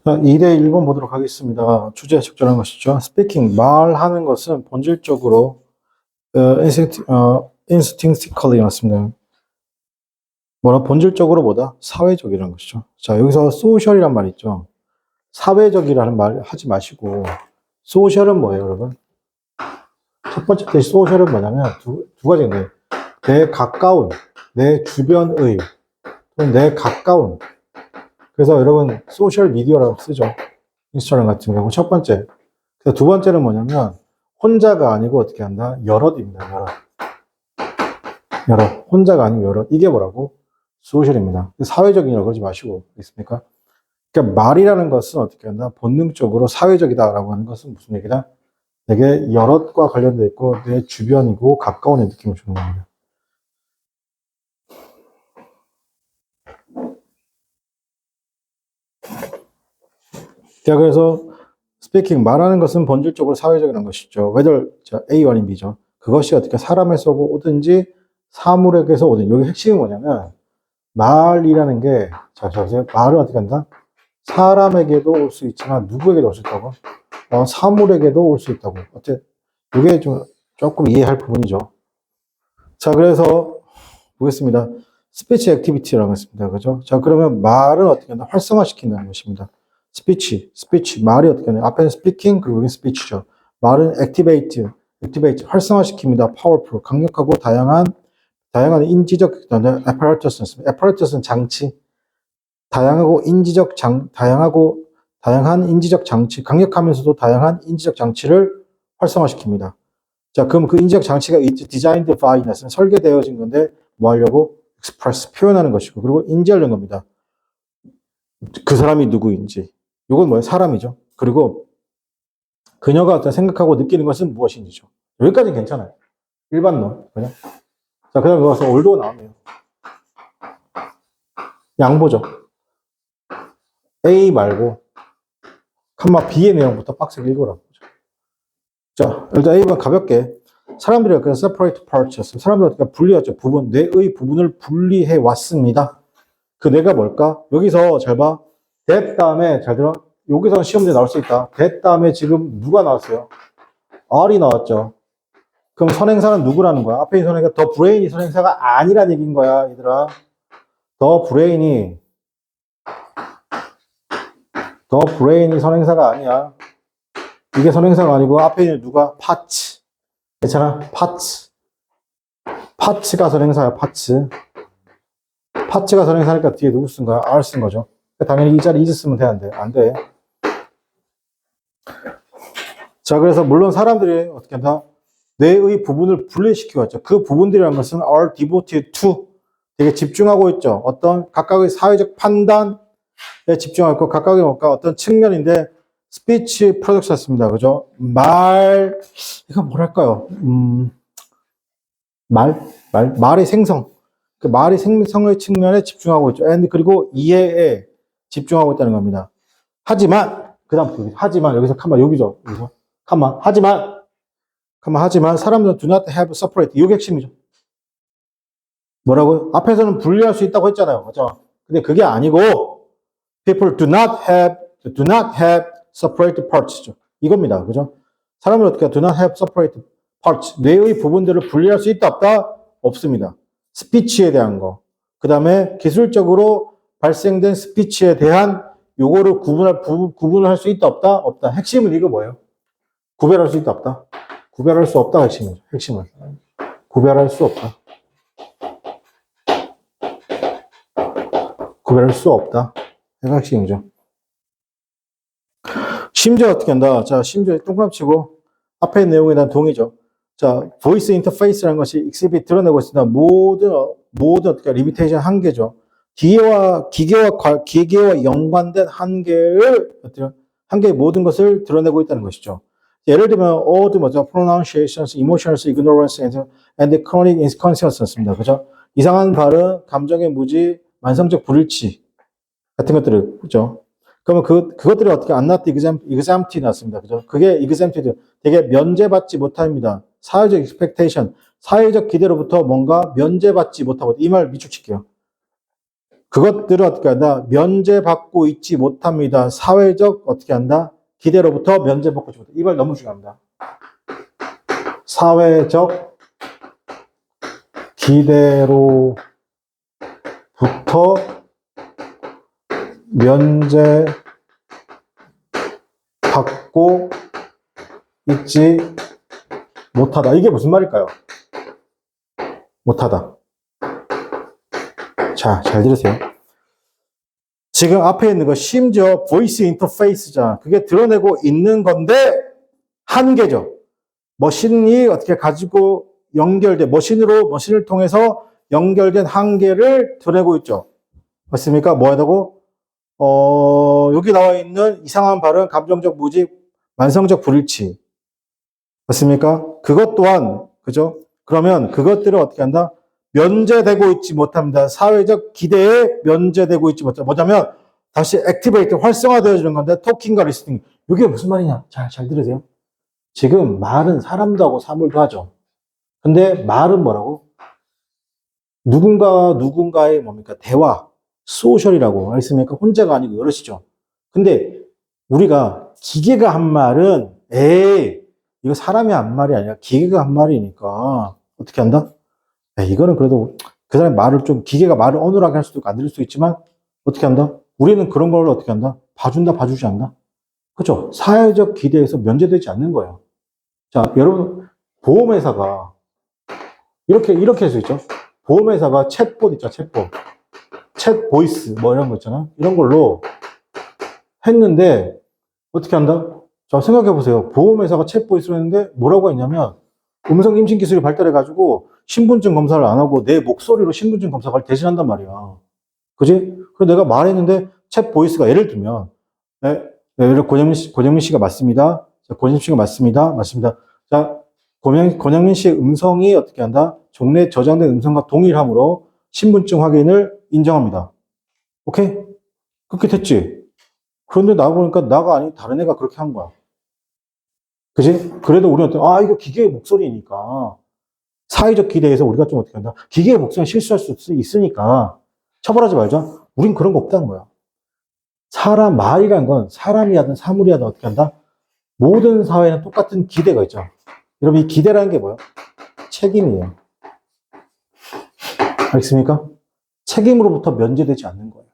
자, 2대 1번 보도록 하겠습니다. 주제 적절한 것이죠. speaking, 말하는 것은 본질적으로 instinctively 맞습니다. 본질적으로 뭐다? 사회적이라는 것이죠. 자, 여기서 social이란 말 있죠. 사회적이라는 말 하지 마시고 social은 뭐예요, 여러분? 첫 번째 social은 뭐냐면 두 가지인데 내 가까운, 내 주변의, 또는 내 가까운. 그래서 여러분 소셜 미디어라고 쓰죠. 인스타그램 같은 경우 첫 번째. 그래서 두 번째는 뭐냐면 혼자가 아니고 어떻게 한다? 여럿입니다. 여럿. 혼자가 아니고 여럿. 이게 뭐라고? 소셜입니다. 사회적이라고 그러지 마시고 있습니까? 그러니까 말이라는 것은 어떻게 한다? 본능적으로 사회적이다라고 하는 것은 무슨 얘기다? 되게 여럿과 관련되어 있고 내 주변이고 가까운 느낌을 주는 겁니다. 자, 그래서 스피킹 말하는 것은 본질적으로 사회적이라는 것이죠. whether A와 아닌 B죠. 그것이 어떻게 사람에서 오든지 사물에게서 오든지. 여기 핵심이 뭐냐면 말이라는 게 자, 보세요. 말은 어떻게 한다? 사람에게도 올 수 있지만 누구에게도 올 수 있다고? 사물에게도 올 수 있다고. 어때? 이게 좀 조금 이해할 부분이죠. 자, 그래서 보겠습니다. 스피치 액티비티라고 했습니다. 그죠? 자, 그러면 말은 어떻게 한다? 활성화시킨다는 것입니다. 스피치, 말이 어떻게 하냐. 앞에는 스피킹, 그리고 여기 스피치죠. 말은 액티베이트, 활성화시킵니다. 파워풀, 강력하고 다양한 인지적, apparatus는 장치. 다양한 인지적 장치, 강력하면서도 다양한 인지적 장치를 활성화시킵니다. 자, 그럼 그 인지적 장치가 designed by, 설계되어진 건데, 뭐 하려고? express, 표현하는 것이고, 그리고 인지하려는 겁니다. 그 사람이 누구인지. 이건 뭐예요? 사람이죠. 그리고 그녀가 어떤 생각하고 느끼는 것은 무엇인지죠. 여기까지는 괜찮아요. 일반론. 그냥. 자, 그 다음에 여기서 올도가 나오네요. 양보죠. A 말고, B의 내용부터 빡세게 읽어라. 자, 일단 A번 가볍게. 사람들이 어떻게 separate parts. 사람들이 어떻게 분리하죠. 뇌의 부분을 분리해 왔습니다. 그 뇌가 뭘까? 여기서 잘 봐. that 다음에 잘 들어. 여기서 시험 문제 나올 수 있다. that 다음에 지금 누가 나왔어요? R이 나왔죠. 그럼 선행사는 누구라는 거야? 앞에 있는 선행사, 더 브레인이 선행사가 아니란 얘기인 거야, 얘들아. 더 브레인이 선행사가 아니야. 이게 선행사가 아니고 앞에 있는 누가? 파츠. 괜찮아? 파츠가 선행사야, 파츠가 선행사니까 뒤에 누구 쓴 거야? R 쓴 거죠. 당연히 이 자리 is 쓰면 돼, 안 돼? 안 돼. 자, 그래서 물론 사람들이 어떻게 한다? 뇌의 부분을 분리시키고 있죠. 그 부분들이라는 것은 are devoted to 되게 집중하고 있죠. 어떤 각각의 사회적 판단에 집중하고 있고 각각의 뭔가 어떤 측면인데 스피치 프로덕트였습니다. 그죠? 이거 뭐랄까요? 말의 생성. 그 말의 생성의 측면에 집중하고 있죠. 그리고 이해에 집중하고 있다는 겁니다. 하지만, 하지만, 여기서 여기죠. 여기서. 하지만, 사람들은 do not have separate. 이게 핵심이죠. 뭐라고요? 앞에서는 분리할 수 있다고 했잖아요. 맞죠? 근데 그게 아니고, people do not have separate parts죠. 이겁니다. 그죠? 사람은 어떻게 do not have separate parts. 뇌의 부분들을 분리할 수 있다, 없다? 없습니다. 스피치에 대한 거. 그 다음에 기술적으로 발생된 스피치에 대한 요거를 구분을 할 수 있다, 없다? 없다. 핵심은 이거 뭐예요? 구별할 수 있다, 없다? 구별할 수 없다, 핵심은. 구별할 수 없다. 구별할 수 없다. 이거 핵심이죠. 심지어 어떻게 한다? 자, 심지어 동그라미 치고 앞에 내용에 대한 동의죠. 자, 보이스 인터페이스라는 것이 익스입이 드러내고 있습니다. 모든 어떻게 리미테이션 한계죠. 기계와 연관된 한계의 모든 것을 드러내고 있다는 것이죠. 예를 들면 pronunciations, emotions, ignorance, and chronic inconsistent입니다. 그죠? 이상한 발음, 감정의 무지, 만성적 불일치 같은 것들을 그죠? 그러면 그것들이 어떻게 안 나왔다? exempt 났습니다. 그죠? 그게 exempted, 되게 면제받지 못합니다. 사회적 expectation, 사회적 기대로부터 뭔가 면제받지 못하고, 이 말 미축칠게요. 그것들을 어떻게 한다? 면제받고 있지 못합니다. 사회적 어떻게 한다? 기대로부터 면제받고 있지 못한다. 이 말 너무 중요합니다. 사회적 기대로부터 면제받고 있지 못하다. 이게 무슨 말일까요? 못하다. 자, 잘 들으세요. 지금 앞에 있는 거 심지어 보이스 인터페이스잖아. 그게 드러내고 있는 건데 한계죠. 머신이 어떻게 가지고 연결된 머신을 통해서 연결된 한계를 드러내고 있죠. 맞습니까? 뭐하다고? 여기 나와 있는 이상한 발언, 감정적 무지, 만성적 불일치. 맞습니까? 그것 또한, 그죠? 그러면 그것들을 어떻게 한다? 면제되고 있지 못합니다. 사회적 기대에 면제되고 있지 못합니다. 뭐냐면, 다시 액티베이트, 활성화되어지는 건데, 토킹과 리스닝. 이게 무슨 말이냐? 잘 들으세요. 지금 말은 사람도 하고 사물도 하죠. 근데 말은 뭐라고? 누군가의 뭡니까? 대화, 소셜이라고 했습니까? 혼자가 아니고 여럿이죠. 근데 우리가 기계가 한 말은, 이거 사람이 한 말이 아니라 기계가 한 말이니까 어떻게 한다? 이거는 그래도 그 사람의 말을 좀 기계가 말을 어눌하게 할 수도 있고 안 들을 수도 있지만 어떻게 한다? 우리는 그런 걸 어떻게 한다? 봐준다, 봐주지 않나? 그렇죠? 사회적 기대에서 면제되지 않는 거예요. 자, 여러분 보험회사가 이렇게 할 수 있죠. 보험회사가 챗봇 있죠, 챗봇. 챗 보이스 뭐 이런 거 있잖아. 이런 걸로 했는데 어떻게 한다? 자, 생각해 보세요. 보험회사가 챗 보이스로 했는데 뭐라고 했냐면 음성 임신 기술이 발달해가지고 신분증 검사를 안 하고 내 목소리로 신분증 검사를 대신한단 말이야. 그지? 그래서 내가 말했는데 챗 보이스가 예를 들면 예를 고영민 씨가 맞습니다. 자, 고영민 씨가 맞습니다. 맞습니다. 자, 고영민 씨의 음성이 어떻게 한다? 종래에 저장된 음성과 동일하므로 신분증 확인을 인정합니다. 오케이? 그렇게 됐지? 그런데 나가 보니까 나가 아닌 다른 애가 그렇게 한 거야. 그지? 그래도 우리는 이거 기계의 목소리니까 사회적 기대에서 우리가 좀 어떻게 한다? 기계의 목소리는 실수할 수 있으니까 처벌하지 말자. 우린 그런 거 없다는 거야. 말이란 건 사람이 하든 사물이 하든 어떻게 한다? 모든 사회는 똑같은 기대가 있죠. 여러분, 이 기대라는 게 뭐예요? 책임이에요. 알겠습니까? 책임으로부터 면제되지 않는 거예요.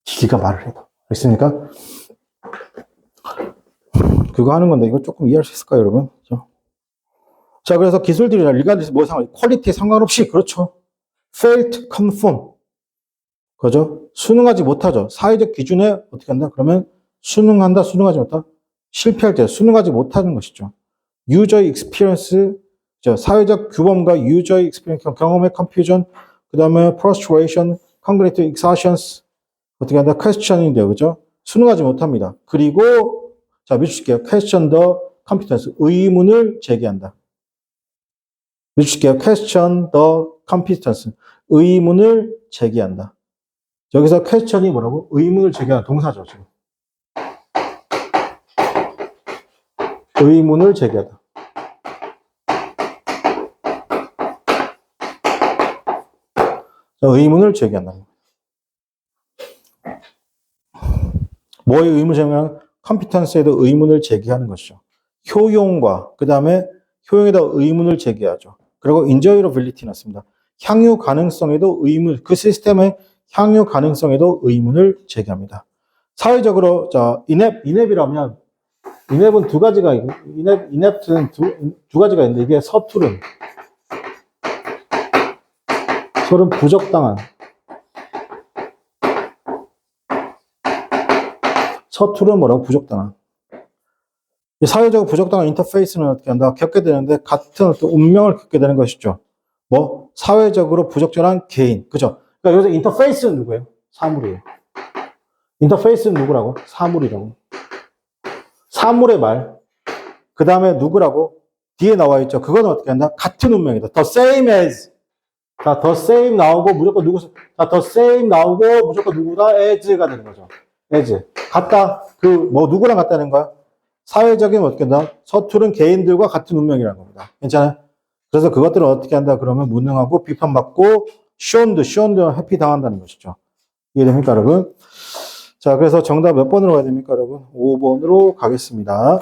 기계가 말을 해도. 알겠습니까? 그거 하는 건데, 이거 조금 이해할 수 있을까요, 여러분? 그렇죠? 자, 그래서 기술들이나 리가드스 뭐 퀄리티에 상관없이, 그렇죠. fail to conform. 그죠? 수능하지 못하죠. 사회적 기준에 어떻게 한다? 그러면 수능한다, 수능하지 못한다? 실패할 때 수능하지 못하는 것이죠. 유저의 experience, 사회적 규범과 유저의 experience, 경험의 confusion, 그 다음에 frustration, cognitive exhaustions, 어떻게 한다? question인데요. 그죠? 수능하지 못합니다. 그리고, 자, 밑줄게요. question the competence, 의문을 제기한다. 밑줄게요. question the competence, 의문을 제기한다. 여기서 question이 뭐라고? 의문을 제기하는 동사죠, 지금. 의문을 제기하다. 자, 의문을 제기한다. 뭐의 의문을 제기하면 컴피턴스에도 의문을 제기하는 것이죠. 효용과 그 다음에 효용에다 의문을 제기하죠. 그리고 인저이러빌리티 났습니다. 향유 가능성에도 그 시스템의 향유 가능성에도 의문을 제기합니다. 사회적으로 이넵이라면 이넵은 두 가지가 이넵은 두 가지가 있는데 이게 서투른 부적당한 서투른 뭐라고 부적당한 사회적으로 부적당한 인터페이스는 어떻게 한다? 겪게 되는데 같은 어떤 운명을 겪게 되는 것이죠. 뭐 사회적으로 부적절한 개인, 그죠? 그러니까 여기서 인터페이스는 누구예요? 사물이에요. 인터페이스는 누구라고? 사물이라고. 사물의 말. 그 다음에 누구라고? 뒤에 나와 있죠. 그거는 어떻게 한다? 같은 운명이다. The same as. 자, the same 나오고 무조건 the same 나오고 무조건 누구다? as가 되는 거죠. as. 같다. 누구랑 같다는 거야? 사회적인 어떻게 한다? 서투른 개인들과 같은 운명이라는 겁니다. 괜찮아요? 그래서 그것들을 어떻게 한다? 그러면 무능하고 비판받고 쇼운드 해피 당한다는 것이죠. 이해됩니까, 여러분? 자, 그래서 정답 몇 번으로 가야 됩니까, 여러분? 5번으로 가겠습니다.